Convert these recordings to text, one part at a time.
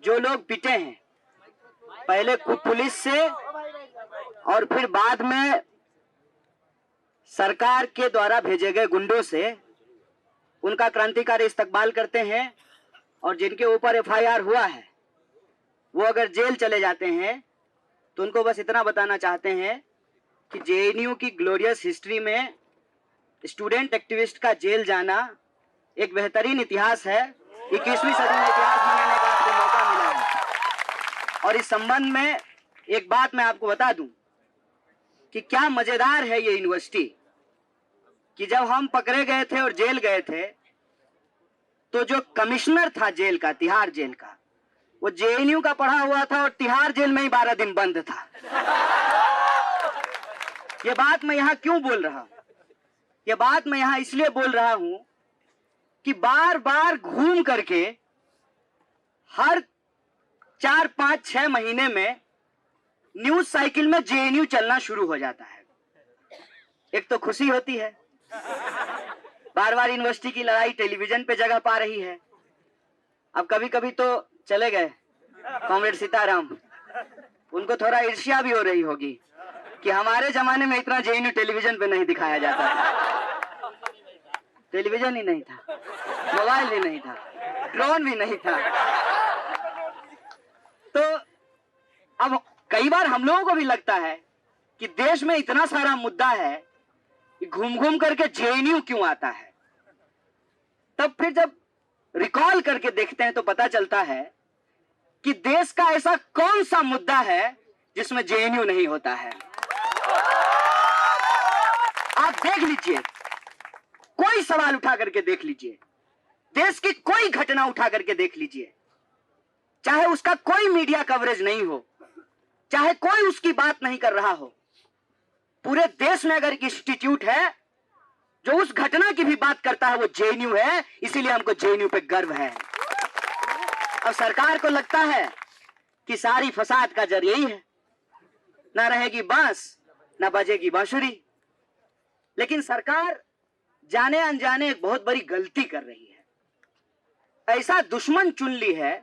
जो लोग पिटे हैं, पहले पुलिस से और फिर बाद में सरकार के द्वारा भेजे गए गुंडों से, उनका क्रांतिकारी इस्तकबाल करते हैं। और जिनके ऊपर एफआईआर हुआ है वो अगर जेल चले जाते हैं तो उनको बस इतना बताना चाहते हैं कि जेएनयू की ग्लोरियस हिस्ट्री में स्टूडेंट एक्टिविस्ट का जेल जाना एक बेहतरीन इतिहास है। 21वीं सदी में इतिहास बनाने का आपको मौका मिला है। और इस संबंध में एक बात मैं आपको बता दूं कि क्या मजेदार है ये यूनिवर्सिटी कि जब हम पकड़े गए थे और जेल गए थे तो जो कमिश्नर था जेल का, तिहाड़ जेल का, वो जेएनयू का पढ़ा हुआ था और तिहाड़ जेल में ही 12 दिन बंद था। ये बात मैं यहां क्यों बोल रहा हूं? ये बात मैं यहां इसलिए बोल रहा हूं कि बार बार घूम करके हर 4, 5, 6 महीने में न्यूज साइकिल में जेएनयू चलना शुरू हो जाता है। एक तो खुशी होती है, बार बार यूनिवर्सिटी की लड़ाई टेलीविजन पे जगह पा रही है। अब कभी कभी तो चले गए कॉमरेड सीताराम, उनको थोड़ा ईर्ष्या भी हो रही होगी कि हमारे जमाने में इतना जेएनयू टेलीविजन पे नहीं दिखाया जाता था। टेलीविजन ही नहीं था, मोबाइल भी नहीं था, ड्रोन भी नहीं था। तो अब कई बार हम लोगों को भी लगता है कि देश में इतना सारा मुद्दा है कि घूम घूम करके जेएनयू क्यों आता है। तब फिर जब रिकॉल करके देखते हैं तो पता चलता है कि देश का ऐसा कौन सा मुद्दा है जिसमें जेएनयू नहीं होता है। आप देख लीजिए, कोई सवाल उठा करके देख लीजिए, देश की कोई घटना उठा करके देख लीजिए, चाहे उसका कोई मीडिया कवरेज नहीं हो, चाहे कोई उसकी बात नहीं कर रहा हो, पूरे देश में अगर एक इंस्टीट्यूट है जो उस घटना की भी बात करता है वो जेएनयू है। इसीलिए हमको जेएनयू पे गर्व है। अब सरकार को लगता है कि सारी फसाद का जड़ यही है, ना रहेगी बांस ना बजेगी बांसुरी। लेकिन सरकार जाने अनजाने एक बहुत बड़ी गलती कर रही है। ऐसा दुश्मन चुन ली है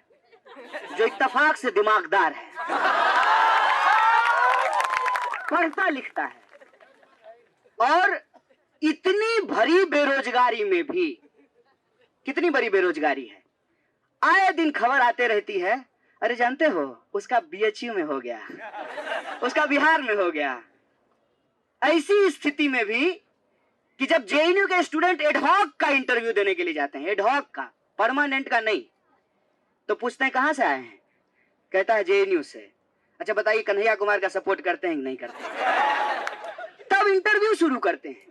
जो इत्तेफाक से दिमागदार है, पढ़ता लिखता है, और इतनी भरी बेरोजगारी में भी, कितनी बड़ी बेरोजगारी है, आए दिन खबर आते रहती है, अरे जानते हो उसका बीएचयू में हो गया, उसका बिहार में हो गया। ऐसी स्थिति में भी कि जब जेएनयू के स्टूडेंट एडहॉक का इंटरव्यू देने के लिए जाते हैं, एडहॉक का, परमानेंट का नहीं, तो पूछते हैं कहां से आए हैं, कहता है जेएनयू से। अच्छा बताइए कन्हैया कुमार का सपोर्ट करते हैं कि नहीं करते? तब इंटरव्यू शुरू करते हैं।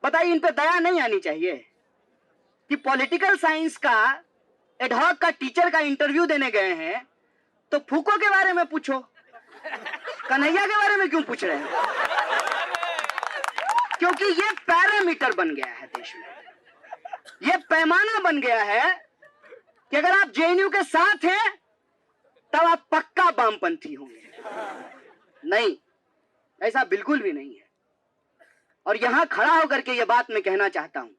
बताइए इन पे दया नहीं आनी चाहिए कि पॉलिटिकल साइंस का एडहॉक का टीचर का इंटरव्यू देने गए हैं तो फूको के बारे में पूछो, कन्हैया के बारे में क्यों पूछ रहे हैं? क्योंकि ये पैरामीटर बन गया है देश में, ये पैमाना बन गया है कि अगर आप जेएनयू के साथ हैं तब आप पक्का वामपंथी होंगे। नहीं, ऐसा बिल्कुल भी नहीं है। और यहां खड़ा होकर के ये बात मैं कहना चाहता हूं,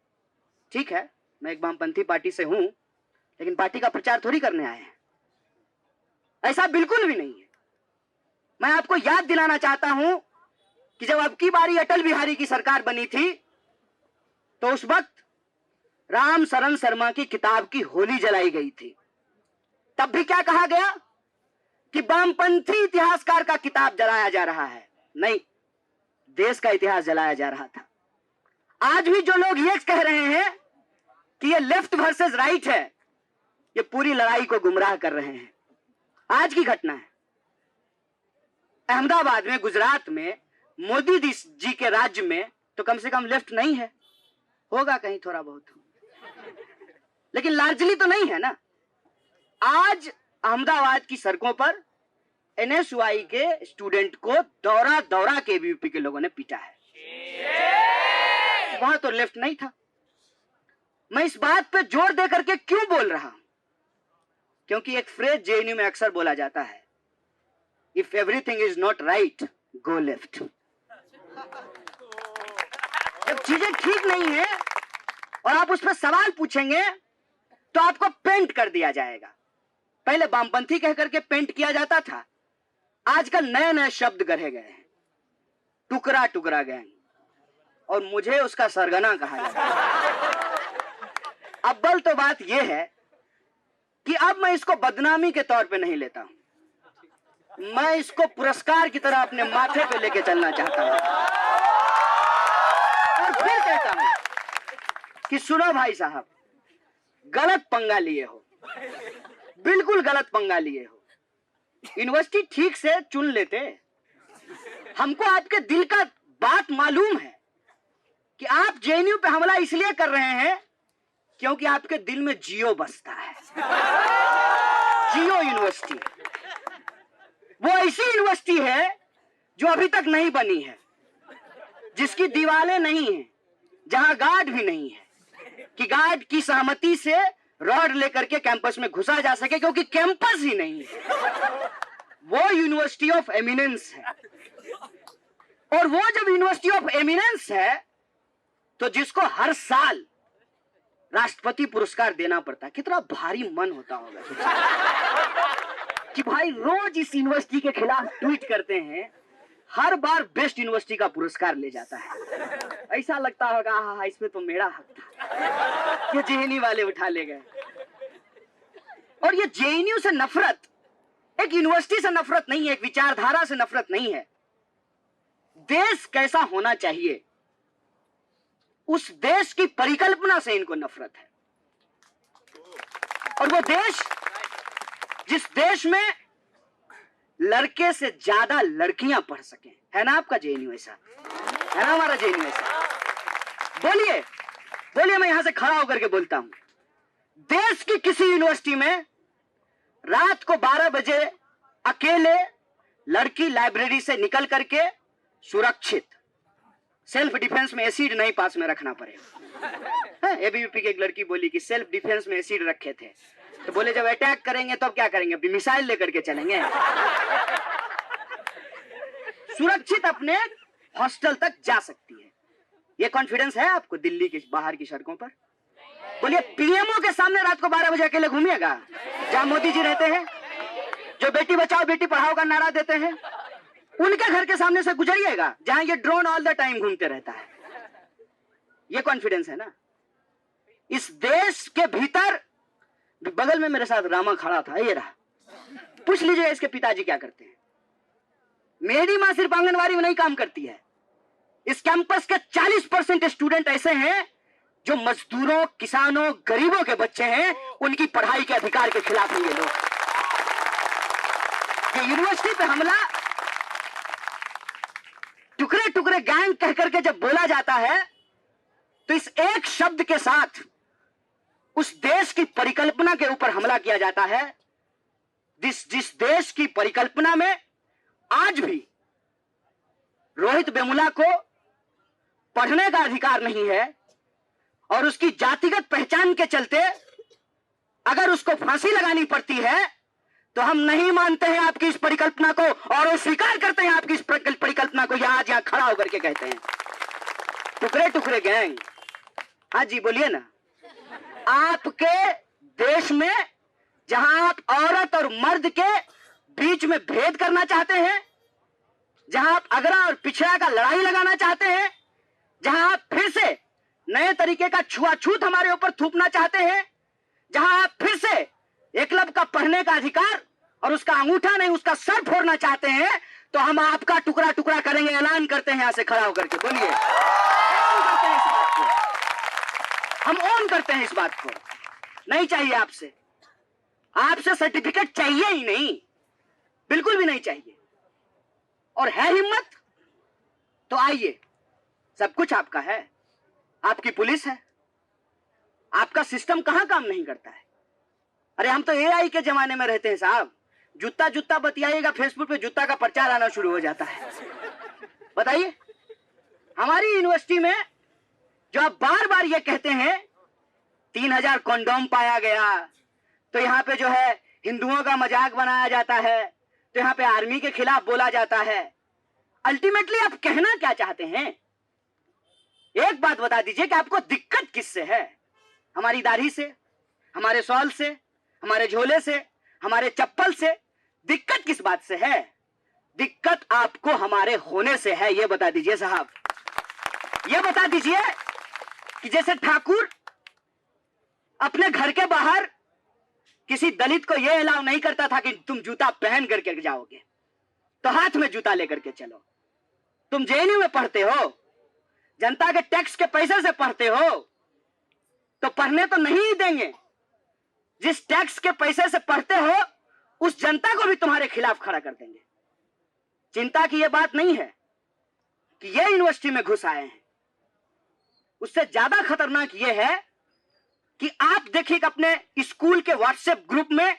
ठीक है मैं एक वामपंथी पार्टी से हूं, लेकिन पार्टी का प्रचार थोड़ी करने आए हैं, ऐसा बिल्कुल भी नहीं है। मैं आपको याद दिलाना चाहता हूं कि जब अब की बारी अटल बिहारी की सरकार बनी थी तो उस वक्त राम शरण शर्मा की किताब की होली जलाई गई थी। तब भी क्या कहा गया कि वामपंथी इतिहासकार का किताब जलाया जा रहा है। नहीं, देश का इतिहास जलाया जा रहा था। आज भी जो लोग ये कह रहे हैं कि ये लेफ्ट वर्सेस राइट है, ये पूरी लड़ाई को गुमराह कर रहे हैं। आज की घटना है, अहमदाबाद में, गुजरात में, मोदी जी के राज्य में तो कम से कम लेफ्ट नहीं है, होगा कहीं थोड़ा बहुत, लेकिन लार्जली तो नहीं है ना। आज अहमदाबाद की सड़कों पर एनएसयूआई के स्टूडेंट को दौरा दौरा के बीयूपी के लोगों ने पीटा है। वहां तो लेफ्ट नहीं था। मैं इस बात पे जोर दे करके क्यों बोल रहा हूं? क्योंकि एक फ्रेज जेएनयू में अक्सर बोला जाता है, if everything is not right go left. जब चीजें ठीक नहीं है और आप उस पर सवाल पूछेंगे तो आपको पेंट कर दिया जाएगा। पहले वामपंथी कह करके पेंट किया जाता था, आजकल नए नए शब्द गढ़े गए हैं, टुकड़ा टुकड़ा गैंग, और मुझे उसका सरगना कहा जाता है। अव्वल तो बात यह है कि अब मैं इसको बदनामी के तौर पे नहीं लेता हूं, मैं इसको पुरस्कार की तरह अपने माथे पे लेके चलना चाहता हूं। और फिर कहता हूं कि सुनो भाई साहब, गलत पंगा लिए हो, बिल्कुल गलत पंगा लिए हो। यूनिवर्सिटी ठीक से चुन लेते। हमको आपके दिल का बात मालूम है कि आप जेएनयू पे हमला इसलिए कर रहे हैं क्योंकि आपके दिल में जियो बसता है। जियो यूनिवर्सिटी वो ऐसी यूनिवर्सिटी है जो अभी तक नहीं बनी है, जिसकी दीवारें नहीं है, जहां गार्ड भी नहीं है कि गार्ड की सहमति से रॉड लेकर के कैंपस में घुसा जा सके, क्योंकि कैंपस ही नहीं है। वो यूनिवर्सिटी ऑफ एमिनेंस है, और वो जब यूनिवर्सिटी ऑफ एमिनेंस है तो जिसको हर साल राष्ट्रपति पुरस्कार देना पड़ता है, कितना भारी मन होता होगा कि भाई रोज इस यूनिवर्सिटी के खिलाफ ट्वीट करते हैं, हर बार बेस्ट यूनिवर्सिटी का पुरस्कार ले जाता है। ऐसा लगता होगा हाँ इसमें तो मेरा हक था, ये जेएनयू वाले उठा ले गए। और ये जेएनयू से नफरत एक यूनिवर्सिटी से नफरत नहीं है, एक विचारधारा से नफरत नहीं है। देश कैसा होना चाहिए उस देश की परिकल्पना से इनको नफरत है। और वो देश, जिस देश में लड़के से ज्यादा लड़कियां पढ़ सकें, है ना आपका जेएनयू ऐसा? है ना हमारा जेएनयू ऐसा? बोलिए बोलिए, मैं यहां से खड़ा होकर के बोलता हूं, देश की किसी यूनिवर्सिटी में रात को 12 बजे अकेले लड़की लाइब्रेरी से निकल करके सुरक्षित, सेल्फ डिफेंस में एसिड नहीं पास में रखना पड़ेगा। एबीवीपी की एक लड़की बोली कि सेल्फ डिफेंस में एसिड रखे थे, तो बोले जब अटैक करेंगे तो अब क्या करेंगे, अभी मिसाइल लेकर के चलेंगे। सुरक्षित अपने हॉस्टल तक जा सकती है। ये कॉन्फिडेंस है आपको दिल्ली के बाहर की सड़कों पर? बोलिए, पीएमओ के सामने रात को 12 बजे अकेले घूमिएगा, जहां मोदी जी रहते हैं, जो बेटी बचाओ बेटी पढ़ाओ का नारा देते हैं, उनके घर के सामने से गुजरिएगा जहां ये ड्रोन ऑल द टाइम घूमते रहता है। ये कॉन्फिडेंस है ना? इस देश के भीतर, बगल में मेरे साथ रामा खड़ा था, ये रहा, पूछ लीजिए इसके पिताजी क्या करते हैं। मेरी मां सिर्फ आंगनवाड़ी में नहीं काम करती है। इस कैंपस के 40% स्टूडेंट ऐसे हैं जो मजदूरों, किसानों, गरीबों के बच्चे हैं, उनकी पढ़ाई के अधिकार के खिलाफ हैं ये लोग। ये यूनिवर्सिटी पे हमला टुकड़े टुकड़े गैंग कह करके जब बोला जाता है तो इस एक शब्द के साथ उस देश की परिकल्पना के ऊपर हमला किया जाता है, जिस देश की परिकल्पना में आज भी रोहित वेमुला को पढ़ने का अधिकार नहीं है, और उसकी जातिगत पहचान के चलते अगर उसको फांसी लगानी पड़ती है तो हम नहीं मानते हैं आपकी इस परिकल्पना को, और वो स्वीकार करते हैं आपकी इस परिकल्पना को। यहां खड़ा होकर के कहते हैं टुकड़े टुकड़े गैंग। हाँ जी बोलिए ना, आपके देश में जहां आप औरत और मर्द के बीच में भेद करना चाहते हैं, जहां आप अगड़ा और पिछड़ा का लड़ाई लगाना चाहते हैं, जहां आप फिर से नए तरीके का छुआछूत हमारे ऊपर थूपना चाहते हैं, जहां आप फिर से एकलव्य का पढ़ने का अधिकार और उसका अंगूठा नहीं उसका सर फोड़ना चाहते हैं, तो हम आपका टुकड़ा टुकड़ा करेंगे। ऐलान करते हैं यहां से खड़ा होकर के, बोलिए। हम ऑन करते हैं इस बात को। नहीं चाहिए आपसे, आपसे सर्टिफिकेट चाहिए ही नहीं, बिल्कुल भी नहीं चाहिए। और है हिम्मत तो आइए, सब कुछ आपका है, आपकी पुलिस है, आपका सिस्टम कहां काम नहीं करता है। अरे हम तो एआई के जमाने में रहते हैं साहब, जूता जूता बतियाइएगा फेसबुक पे जूता का प्रचार आना शुरू हो जाता है। बताइए, हमारी यूनिवर्सिटी में जो आप बार बार ये कहते हैं 3000 कंडोम पाया गया, तो यहाँ पे जो है हिंदुओं का मजाक बनाया जाता है, तो यहाँ पे आर्मी के खिलाफ बोला जाता है। अल्टीमेटली आप कहना क्या चाहते हैं? एक बात बता दीजिए कि आपको दिक्कत किससे है? हमारी दाढ़ी से, हमारे सॉल से, हमारे झोले से, हमारे चप्पल से, दिक्कत किस बात से है? दिक्कत आपको हमारे होने से है। ये बता दीजिए साहब, ये बता दीजिए कि जैसे ठाकुर अपने घर के बाहर किसी दलित को यह अलाउ नहीं करता था कि तुम जूता पहन करके जाओगे, तो हाथ में जूता लेकर के चलो। तुम जेएनयू में पढ़ते हो, जनता के टैक्स के पैसे से पढ़ते हो, तो पढ़ने तो नहीं देंगे। जिस टैक्स के पैसे से पढ़ते हो उस जनता को भी तुम्हारे खिलाफ खड़ा कर देंगे। चिंता की यह बात नहीं है कि ये यूनिवर्सिटी में घुस आए हैं, उससे ज्यादा खतरनाक यह है कि आप देखिए कि अपने स्कूल के व्हाट्सएप ग्रुप में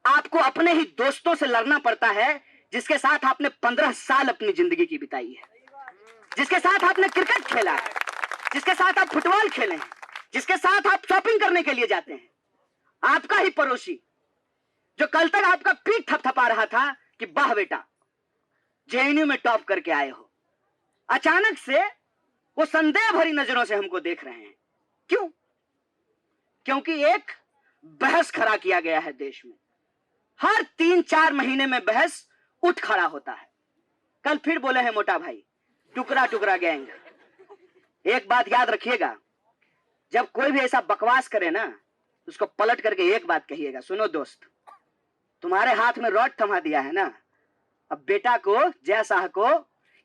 आपको अपने ही दोस्तों से लड़ना पड़ता है, जिसके साथ आपने 15 साल अपनी जिंदगी की बिताई है, जिसके साथ आपने क्रिकेट खेला है, जिसके साथ आप फुटबॉल खेले हैं, जिसके साथ आप शॉपिंग करने के लिए जाते हैं। आपका ही पड़ोसी जो कल तक आपका पीठ थपथपा रहा था कि वाह बेटा जेएनयू में टॉप करके आए हो, अचानक से वो संदेह भरी नजरों से हमको देख रहे हैं। क्यों? क्योंकि एक बहस खड़ा किया गया है देश में। हर 3-4 महीने में बहस उठ खड़ा होता है। कल फिर बोले हैं मोटा भाई, टुकड़ा टुकड़ा गैंग। एक बात याद रखिएगा, जब कोई भी ऐसा बकवास करे ना, उसको पलट करके एक बात कहिएगा, सुनो दोस्त, तुम्हारे हाथ में रॉड थमा दिया है ना, अब बेटा को, जय शाह को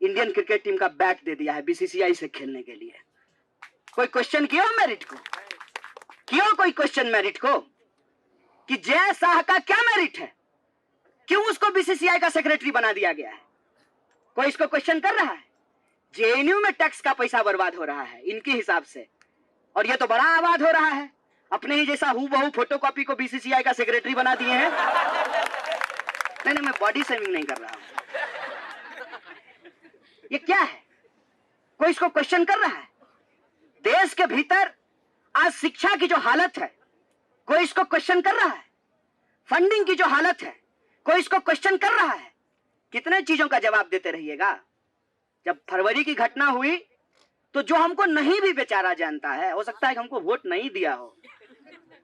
इंडियन क्रिकेट टीम का बैट दे दिया है बीसीसीआई से खेलने के लिए। कोई क्वेश्चन किया मेरिट को? क्यों कोई क्वेश्चन मेरिट को कि जय शाह का क्या मेरिट है? क्यों उसको बीसीसीआई का सेक्रेटरी बना दिया गया है? कोई इसको क्वेश्चन कर रहा है? जेएनयू में टैक्स का पैसा बर्बाद हो रहा है इनके हिसाब से, और ये तो बड़ा आबाद हो रहा है। अपने ही जैसा हूबहू फोटोकॉपी को बीसीसीआई का सेक्रेटरी बना दिए हैं। नहीं, मैं बॉडी शेमिंग नहीं कर रहा हूं। ये क्या है? कोई इसको क्वेश्चन कर रहा है? देश के भीतर आज शिक्षा की जो हालत है, कोई इसको क्वेश्चन कर रहा है? फंडिंग की जो हालत है, कोई इसको क्वेश्चन कर रहा है? कितने चीजों का जवाब देते रहिएगा। जब फरवरी की घटना हुई तो जो हमको नहीं भी बेचारा जानता है, हो सकता है कि हमको वोट नहीं दिया हो,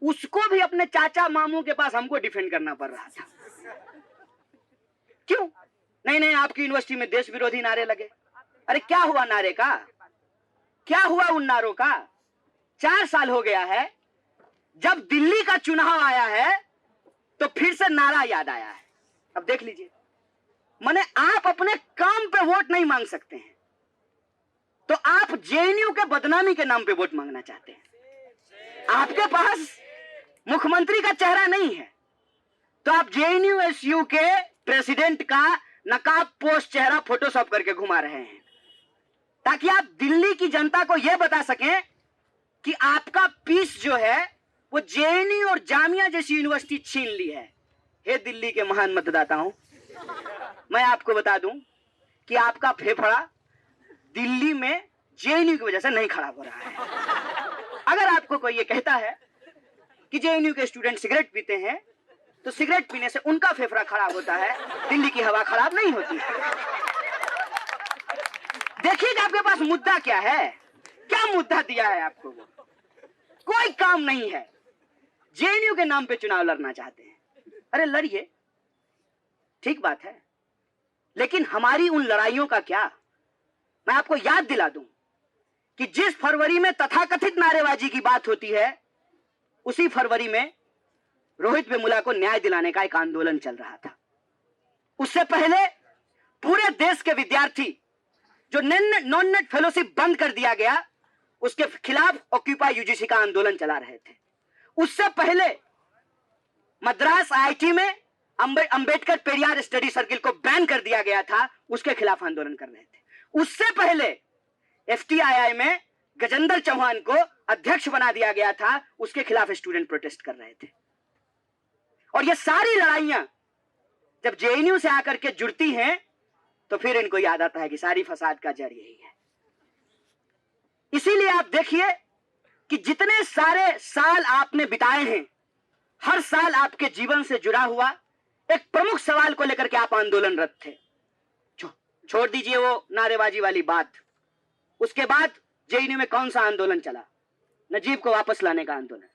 उसको भी अपने चाचा मामू के पास हमको डिफेंड करना पड़ रहा था। क्यों? नहीं, आपकी यूनिवर्सिटी में देश विरोधी नारे लगे। अरे क्या हुआ नारे का? क्या हुआ उन नारों का? 4 साल हो गया है, जब दिल्ली का चुनाव आया है तो फिर से नारा याद आया है। अब देख लीजिए, माने आप अपने काम पे वोट नहीं मांग सकते हैं, तो आप जेएनयू के बदनामी के नाम पे वोट मांगना चाहते हैं। आपके पास मुख्यमंत्री का चेहरा नहीं है, तो आप जेएनयू एसयू के प्रेसिडेंट का नकाब पोस्ट चेहरा फोटोशॉप करके घुमा रहे हैं, ताकि आप दिल्ली की जनता को यह बता सकें कि आपका पीस जो है वो जेएनयू और जामिया जैसी यूनिवर्सिटी छीन ली है। हे दिल्ली के महान मतदाताओं, मैं आपको बता दूं कि आपका फेफड़ा दिल्ली में जेएनयू की वजह से नहीं खराब हो रहा है। अगर आपको कोई ये कहता है कि जेएनयू के स्टूडेंट सिगरेट पीते हैं, तो सिगरेट पीने से उनका फेफड़ा खराब होता है, दिल्ली की हवा खराब नहीं होती है। देखिए आपके पास मुद्दा क्या है, क्या मुद्दा दिया है आपको? वो कोई काम नहीं है। जेएनयू के नाम पे चुनाव लड़ना चाहते हैं, अरे लड़िए, ठीक बात है, लेकिन हमारी उन लड़ाइयों का क्या? मैं आपको याद दिला दूं कि जिस फरवरी में तथाकथित नारेबाजी की बात होती है, उसी फरवरी में रोहित वेमुला को न्याय दिलाने का एक आंदोलन चल रहा था। उससे पहले पूरे देश के विद्यार्थी जो नॉन नेट फेलोशिप बंद कर दिया गया, उसके खिलाफ ऑक्यूपाई यूजीसी का आंदोलन चला रहे थे। उससे पहले मद्रास आईआईटी में अंबेडकर पेरियार स्टडी सर्किल को बैन कर दिया गया था, उसके खिलाफ आंदोलन कर रहे थे। उससे पहले एफटीआईआई में गजेंद्र चौहान को अध्यक्ष बना दिया गया था, उसके खिलाफ स्टूडेंट प्रोटेस्ट कर रहे थे। और ये सारी लड़ाइयां जब जेएनयू से आकर के जुड़ती हैं, तो फिर इनको याद आता है कि सारी फसाद का जड़ यही है। इसीलिए आप देखिए कि जितने सारे साल आपने बिताए हैं, हर साल आपके जीवन से जुड़ा हुआ एक प्रमुख सवाल को लेकर के आप आंदोलनरत थे। छोड़ दीजिए वो नारेबाजी वाली बात। उसके बाद जेएनयू में कौन सा आंदोलन चला? नजीब को वापस लाने का आंदोलन।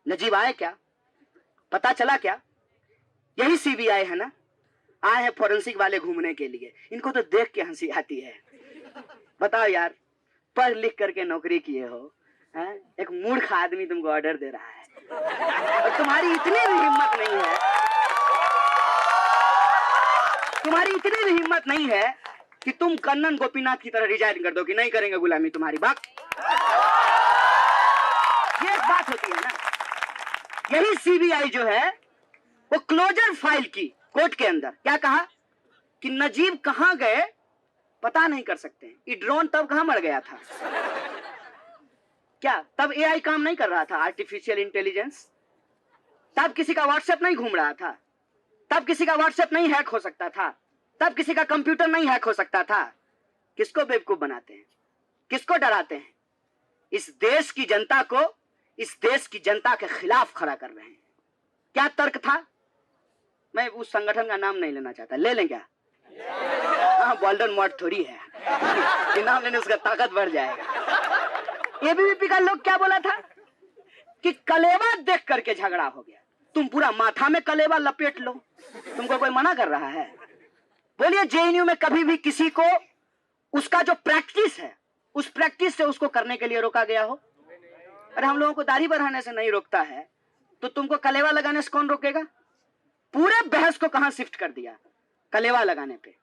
नजीब आए क्या? पता चला क्या यही सीबीआई है ना, आए हैं फॉरेंसिक वाले घूमने के लिए। इनको तो देख के हंसी आती है। बताओ यार, पढ़ लिख करके नौकरी किए हो, हैं? एक मूर्ख आदमी तुमको ऑर्डर दे रहा है और तुम्हारी इतनी भी हिम्मत नहीं है, तुम्हारी इतनी भी हिम्मत नहीं है कि तुम कन्नन गोपीनाथ की तरह रिजाइन कर दो कि नहीं करेंगे गुलामी तुम्हारी। बात ये एक बात होती है ना। यही सीबीआई जो है वो क्लोजर फाइल की कोर्ट के अंदर क्या कहा कि नजीब कहां गए पता नहीं कर सकते। ये ड्रोन तब कहां मर गया था? क्या तब एआई काम नहीं कर रहा था? आर्टिफिशियल इंटेलिजेंस तब किसी का व्हाट्सएप नहीं घूम रहा था? तब किसी का व्हाट्सएप नहीं हैक हो सकता था? तब किसी का कंप्यूटर नहीं हैक हो सकता था? किसको बेवकूफ बनाते हैं? किसको डराते हैं? इस देश की जनता को, इस देश की जनता के खिलाफ खड़ा कर रहे हैं। क्या तर्क था? मैं उस संगठन का नाम नहीं लेना चाहता, ले लें क्या? हाँ, गोल्डन मॉड थोड़ी है कि नाम लेने उसका ताकत बढ़ जाएगा। एबीवीपी का लोग क्या बोला था कि कलेवा देख करके झगड़ा हो गया। तुम पूरा माथा में कलेवा लपेट लो, तुमको कोई मना कर रहा है? बोलिए, जेएनयू में कभी भी किसी को उसका जो प्रैक्टिस है उस प्रैक्टिस से उसको करने के लिए रोका गया हो? अरे हम लोगों को दाढ़ी बढ़ाने से नहीं रोकता है तो तुमको कलेवा लगाने से कौन रोकेगा? पूरे बहस को कहां शिफ्ट कर दिया? कलेवा लगाने पे।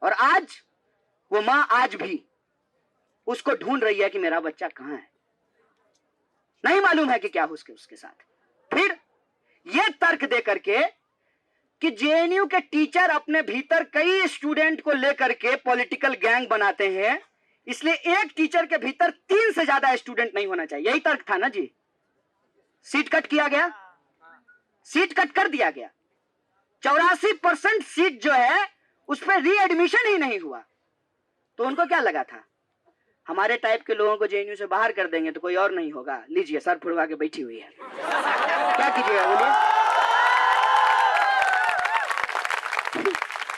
और आज वो मां आज भी उसको ढूंढ रही है कि मेरा बच्चा कहां है। नहीं मालूम है कि क्या हो उसके साथ। फिर ये तर्क दे करके कि जेएनयू के टीचर अपने भीतर कई स्टूडेंट को लेकर के पॉलिटिकल गैंग बनाते हैं, इसलिए एक टीचर के भीतर 3 से ज्यादा स्टूडेंट नहीं होना चाहिए। यही तर्क था ना जी। सीट कट किया गया, सीट कट कर दिया गया। 84% सीट जो है उस पर रीएडमिशन ही नहीं हुआ। तो उनको क्या लगा था, हमारे टाइप के लोगों को जेएनयू से बाहर कर देंगे तो कोई और नहीं होगा। लीजिए, सर फुड़वा के बैठी हुई है, क्या कीजिएगा बोलिए?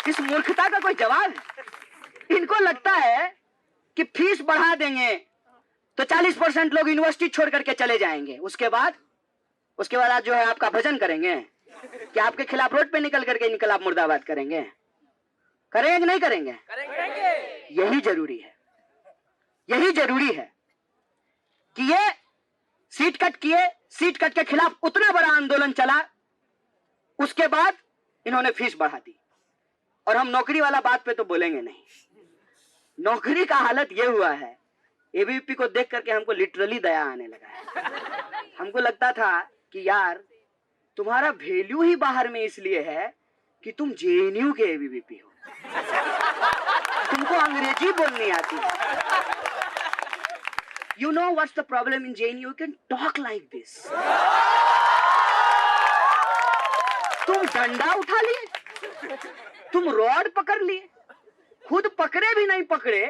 इस मूर्खता का कोई जवाब है? इनको लगता है कि फीस बढ़ा देंगे तो 40% लोग यूनिवर्सिटी छोड़ करके चले जाएंगे। उसके बाद आज जो है आपका भजन करेंगे कि आपके खिलाफ रोड पे निकल करके इनकलाब मुर्दाबाद करेंगे। करेंगे कि नहीं करेंगे? करेंगे। यही जरूरी है, यही जरूरी है कि ये सीट कट किए, सीट कट के खिलाफ उतना बड़ा आंदोलन चला, उसके बाद इन्होंने फीस बढ़ा दी। और हम नौकरी वाला बात पे तो बोलेंगे नहीं। नौकरी का हालत ये हुआ है, एबीवीपी को देख करके हमको लिटरली दया आने लगा है। हमको लगता था कि यार तुम्हारा वैल्यू ही बाहर में इसलिए है कि तुम जेएनयू के एबीवीपी हो, तुमको अंग्रेजी बोलनी आती है। You know what's the problem in JNU? You can talk like this. तुम डंडा उठा लिए, तुम रॉड पकड़ लिए, खुद पकड़े भी नहीं पकड़े,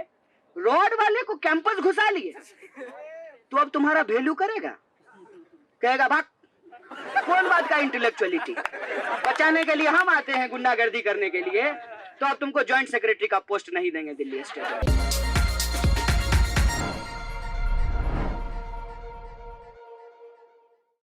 रॉड वाले को कैंपस घुसा लिए। तो अब तुम्हारा वैल्यू करेगा? कहेगा भाग। कौन बात का इंटेलेक्चुअलिटी? बचाने के लिए हम आते हैं गुंडागर्दी करने के लिए, तो अब तुमको ज्वाइंट सेक्रेटरी का पोस्ट नहीं देंगे दिल्ली स्टेट।